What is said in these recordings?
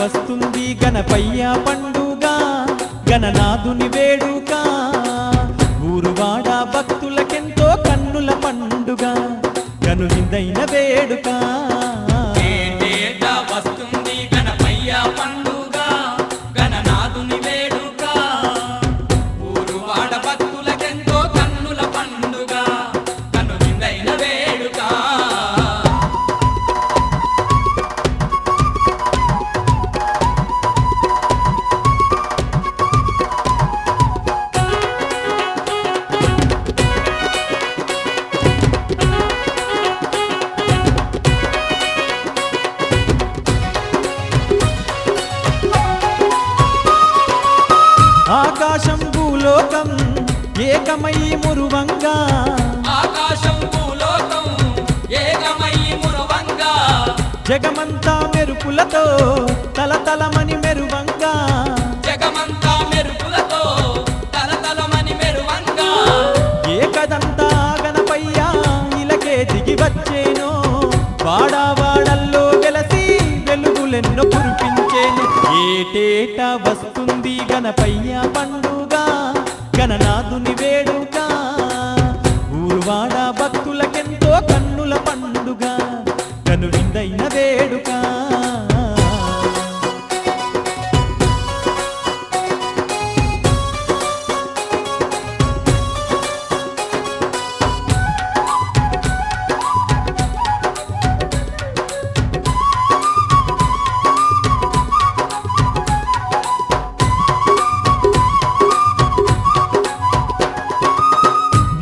వస్తుంది గణపయ్య పండుగ గణనాథుని వేడుక ఊరువాడ భక్తులకెంతో కన్నుల పండుగ కనువిందైన వేడుక ఏటేటా వస్తుంది గణపయ్య పండుగ గణనాథుని వేడుక ఊరువాడ భక్తులకెంతో కన్నుల పండుగ కనువిందైన వేడుక ఆకాశం భూలోకం ఏకమై మురువంగా ఆకాశం భూలోకం ఏకమై మురువంగా జగమంతా మెరుపులతో తలతలమని మెరువంగా జగమంతా మెరుపులతో తలతలమని మెరువంగా ఏకదంతా గణపయ్య ఇలకే దిగి వచ్చేను వాడావాడల్లో వెలసి వెలుగులెన్నో కురిపించేను ఏటేటా వస్తుంది గణపయ్య పండుగ గణనాథుని వేడుక ఊరువాడ భక్తులకెంతో కన్నుల పండుగ కనువిందైన వేడుక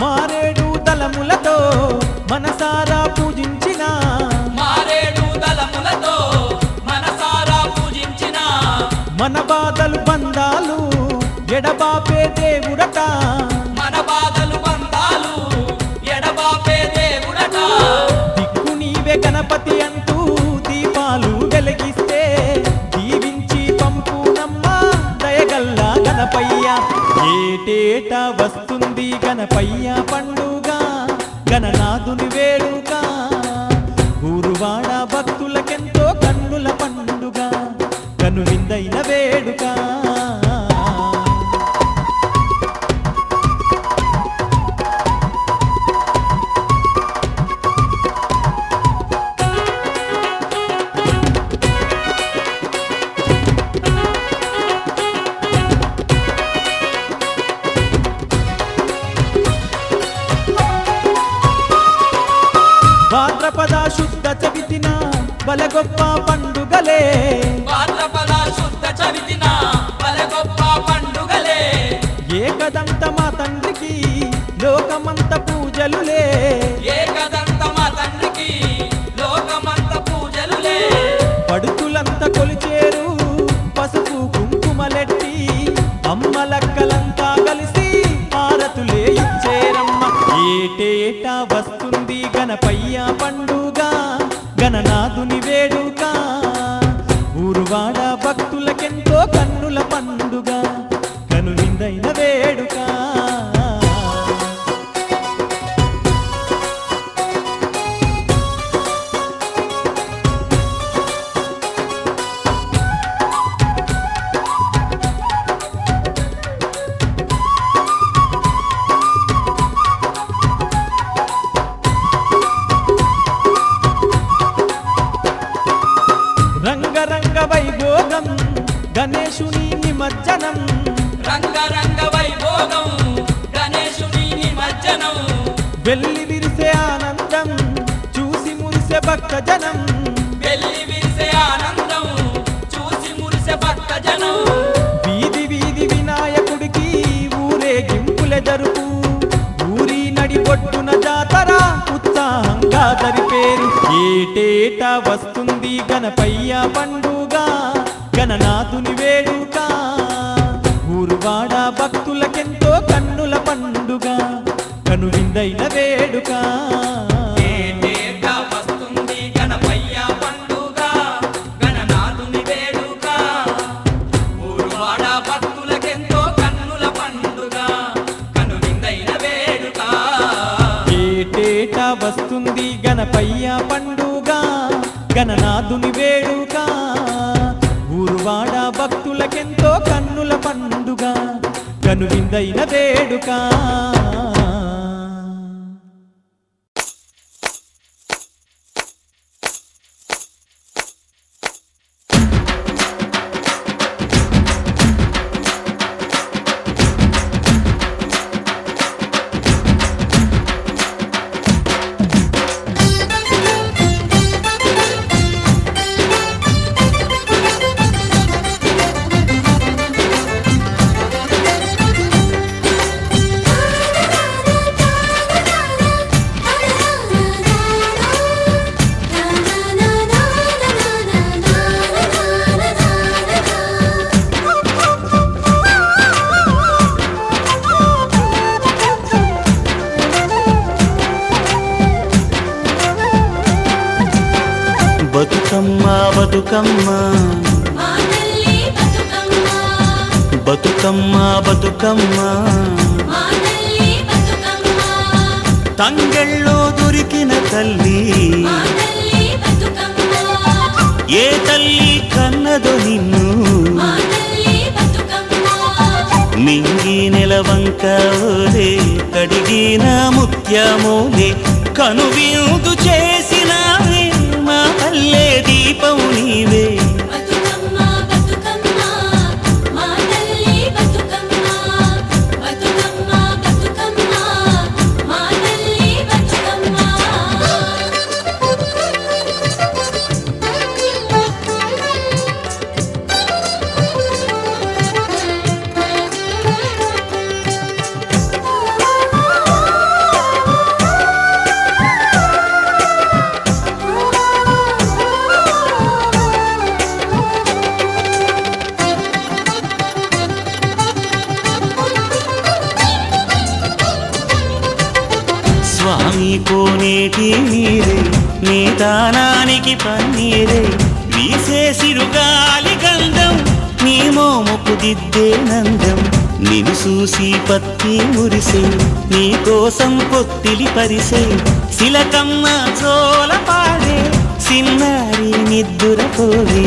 మారేడు దళములతో మనసారా పూజించిన మారేడు దళములతో మనసారా పూజించిన మన బాధలు బంధాలు ఎడబాపే దేవుడట మన బాధలు బంధాలు ఎడబాపే దేవుడట దిక్కు నీవే గణపతి అంటూ దీపాలు వెలిగిస్తే దీవించి పంపునమ్మ దయగల్ల గణపయ్య ఏటేటా వస్తుంది గణపయ్య పండుగ గణనాథుని వేడుక ఊరువాడ భక్తులకెంతో కన్నుల పండుగ కనువిందైన వేడుక భాద్రపద శుద్ధ చవితిన బలగొప్ప పండుగలే భాద్రపద శుద్ధ చవితిన బల గొప్ప పండుగలే ఏకదంత మా తండ్రికి లోకమంత పూజలులే ఏకదంత మా తండ్రికి లోకమంత పూజలులే పడుతులంత కొలిచేరు పసుపు కుంకుమలెట్టి అమ్మలక్కలంతా కలిసి హారతులే ఇచ్చేరమ్మ ఏటేటా వస్తుంది గణపయ్య పండుగ గణనాథుని వేడుక ఊరువాడ భక్తులకెంతో కన్నుల పండుగ కనువిందైన వేడుక రంగరంగ వైభోగం గణేశుని నిమజ్జనం రంగరంగ వైభోగం గణేశుని నిమజ్జనం వెల్లి విరిసే ఆనందం చూసి మురిసే భక్తజనం వెల్లి విరిసే ఆనందం చూసి మురిసే భక్తజనం వీధి వీధి వినాయకుడికి ఊరేగింపులే జరుపు ఊరి నడిబొట్టున జాతర ఉత్సాహంగా జరిపేరు ఏటేటా వస్తుంది గణపయ్య పండుగ గణనాథుని వేడుక ఊరువాడ భక్తులకెంతో కన్నుల పండుగ కనువిందైన వేడుక ఏటేటా వస్తుంది గణపయ్య పండుగ గణనాథుని వేడుక ఊరువాడ భక్తులకెంతో కన్నుల పండుగ కనువిందైన వేడుక ఏటేటా వస్తుంది గణపయ్య పండుగ గణనాథుని వేడుక ఊరు కనువిందైన వేడుక. బతుకమ్మ బతుకమ్మ మా తల్లి బతుకమ్మ, బతుకమ్మ బతుకమ్మ మా తల్లి బతుకమ్మ, తంగెళ్ళో దొరికిన తల్లి మా తల్లి బతుకమ్మ, ఏ తల్లి కన్నదో నిన్ను మా తల్లి బతుకమ్మ, మింగి నెలవంక ఓలే కడిగిన ముత్యమోలే కనువిందు చేసినావే మా పల్లె దీపం నీవే. బతుకమ్మ బతుకమ్మ, మా తల్లి బతుకమ్మ, బతుకమ్మ బతుకమ్మ, మా తల్లి బతుకమ్మ. స్వామి కోనేటి నీరే నీ దానానికి పన్నీరే వీసే సిరుగాలి గంధం నీ మోముకు దిద్దే నందం నిన్ను చూసి పత్తి మురిసే నీ కోసం పొత్తిలి పరిసే శిలకమ్మ చోల పాడే సిన్నారి నిద్దుర పోవే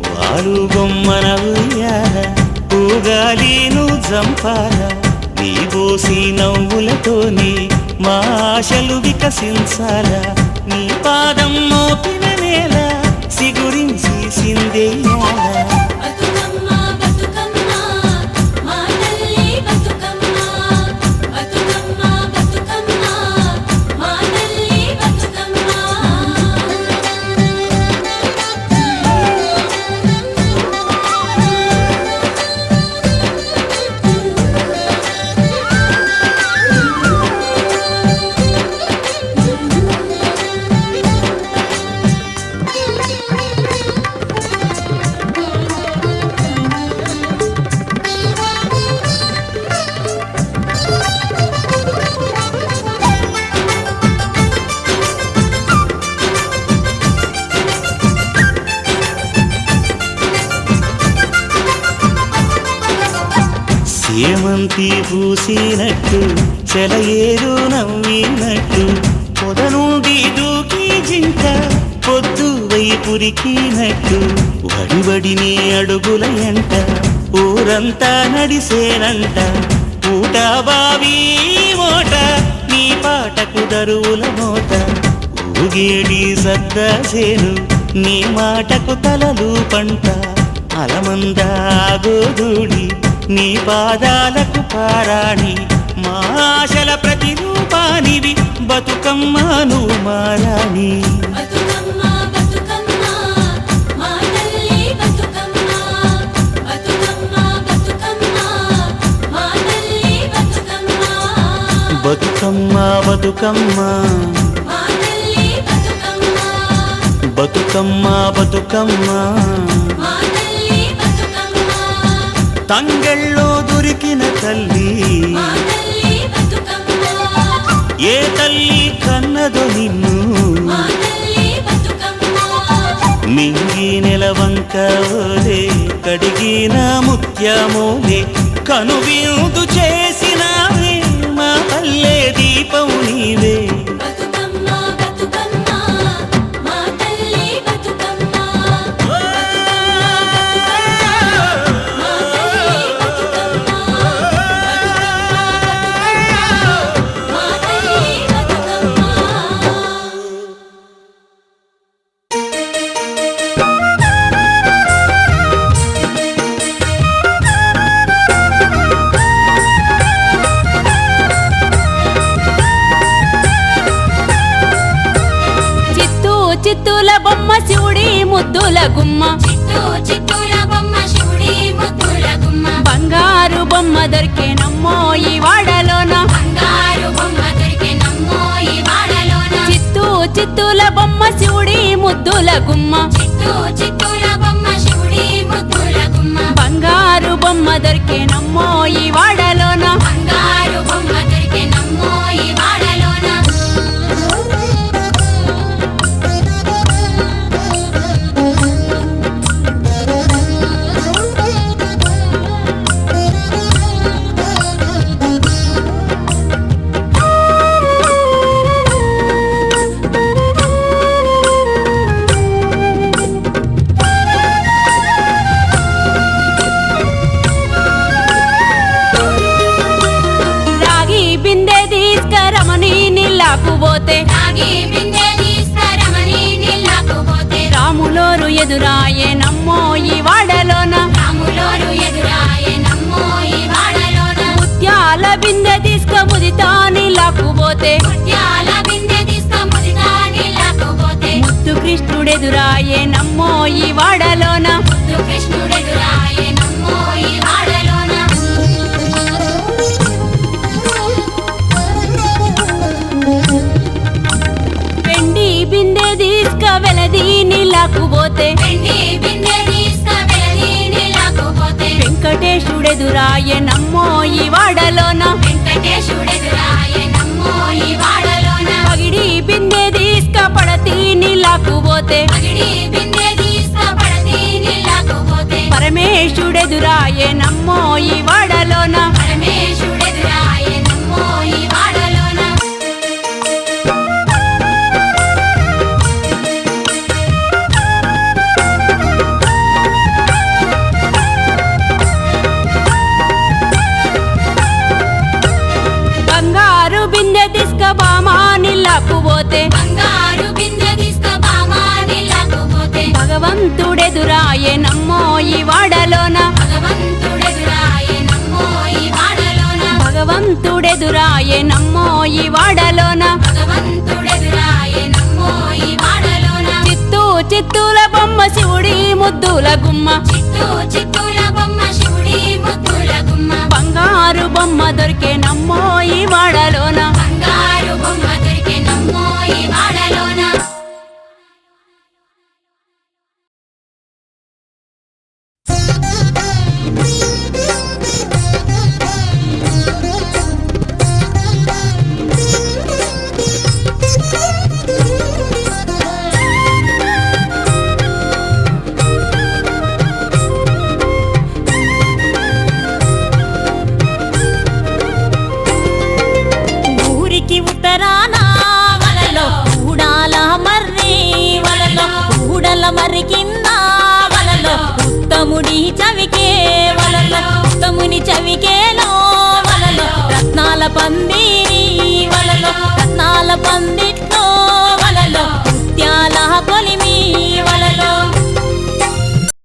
వారు బొమ్మన ఉయ్యాల పూగాలి నువ్వు జంపాల నీ బోసి నవ్వులతోని మా ఆశలు వికసించాలా నీ పాదం మోపిన నేల సిగురించి సిందేయాలా. బతుకమ్మ బతుకమ్మ, మా తల్లి బతుకమ్మ, బతుకమ్మ బతుకమ్మ, మా తల్లి బతుకమ్మ. సేమంతి పూసినట్టు చెలయేరు నవ్వినట్టు పొద నుండి దూకి జింక పొద్దు వైపురికినట్టు వడివడి నీ అడుగుల ఎంట ఊరంతా నడిసేనంట పూట బావి మోట నీ పాటకు దరువుల మోత ఊగేడి సద్దాసేను నీ మాటకు తలలు పంట అలమందా గోధూడి నీ పాదాలకు పారాణి మా ఆశల ప్రతిరూపానివి బతుకమ్మ నువ్వు మారాణి. బతుకమ్మ బతుకమ్మ, మా తల్లి బతుకమ్మ, బతుకమ్మ బతుకమ్మ, మా తల్లి బతుకమ్మ. బతుకమ్మ బతుకమ్మ మా తల్లి బతుకమ్మ, బతుకమ్మ బతుకమ్మ మా తల్లి బతుకమ్మ, తంగెళ్ళో దొరికిన తల్లి మా తల్లి బతుకమ్మ, ఏ తల్లి కన్నదో నిన్ను మా తల్లి బతుకమ్మ, మింగి నెలవంక ఓలే కడిగిన ముత్యమోలే కనువిందు చేసినావే మా పల్లె దీపం నీవే. బతుకమ్మ బతుకమ్మ, మా తల్లి బతుకమ్మ, మా తల్లి బతుకమ్మ, బతుకమ్మ బొమ్మ శివుడి ముద్దుల గుమ్మ చిత్తూ చిత్తూల బొమ్మ శివుడి ముద్దుల గుమ్మ బంగారు బొమ్మ దొరికేనమ్మో ఈ వాడలోన బంగారు బొమ్మ దొరికెనమ్మో ఈ వాడలోన చిత్తూ చిత్తూల బొమ్మ శివుడి ముద్దుల గుమ్మ చిత్తూ చిత్తూల బొమ్మ శివుడి ముద్దుల గుమ్మ బంగారు బొమ్మ దొరికేనమ్మో ఈ వాడలోన బంగారు బొమ్మ దొరికెనమ్మో ఈ వాడలోన రాగి బిందె తీసుకరమని నీళ్ళకు పోతే రాగి బిందె తీసుకురమని నీళ్ళకు పోతే రాములోరు ఎదురాయేనమ్మో ఈ వాడలోన రాములోరు ఎదురాయెనమ్మో ఈ వాడలోన ముత్యాల బిందె తీసుక ముదితా నీళ్ళకు పోతే ముత్యాల బిందె తీసుకొముదితా నీళ్ళకు పోతే ముత్తు కృష్ణుడెదురాయేనమ్మో ఈ వాడలోన ముద్దు కృష్ణుడెదురాయెనమ్మో ఈ వాడలోన వెండి బిందె తీసుక వెలది నీళ్ళకు పోతే వెండి బిందె తీసుకువెళ్ళి నీళ్ళకు పోతే వెంకటేశుడెదురాయేనమ్మో ఈ వాడలోన వెంకటేశుడెదురాయెనమ్మో ఈ వాడలోన పగిడి బిందె తీసుక పడతి నీళ్ళకు పోతే పగిడి బిందె తీసుకుపడతి నీళ్ళకు పోతే పరమేశుడెదురాయేనమ్మో ఈ వాడలోన పరమేశుడెదురాయెనమ్మో ఈ వాడలోన బంగారు బిందె తీసుక బామా నీళ్ళకు పోతే బంగారు బిందె తీసుకుబామా నీళ్ళకు పోతే భగవంతుడెదురాయేనమ్మో ఈ వాడలోన భగవంతుడెదురాయెనమ్మో ఈ వాడలోన భగవంతుడెదురాయేనమ్మో ఈ వాడలోన భగవంతుడెదురాయెనమ్మో ఈ వాడలోన చిత్తూ చిత్తూల బొమ్మ శివుడి ముద్దుల గుమ్మ చిత్తూ చిత్తూల బొమ్మ శివుడి ముద్దుల గుమ్మ బంగారు బొమ్మ దొరికేనమ్మో ఈ వాడలోన బంగారు బొమ్మ దొరికెనమ్మో ఈ వాడలోన ఊరికి ఉత్తరాన వలలో ఊడాల మర్రి వలలో ఊడల మర్రి కింద వలలో ఉత్తముడి చవికే వలలో ఉత్తముని చవికేలో వలలో రత్నాల పందిరి వలలో రత్నాల పందిట్లో వలలో ముత్యాల కొలిమి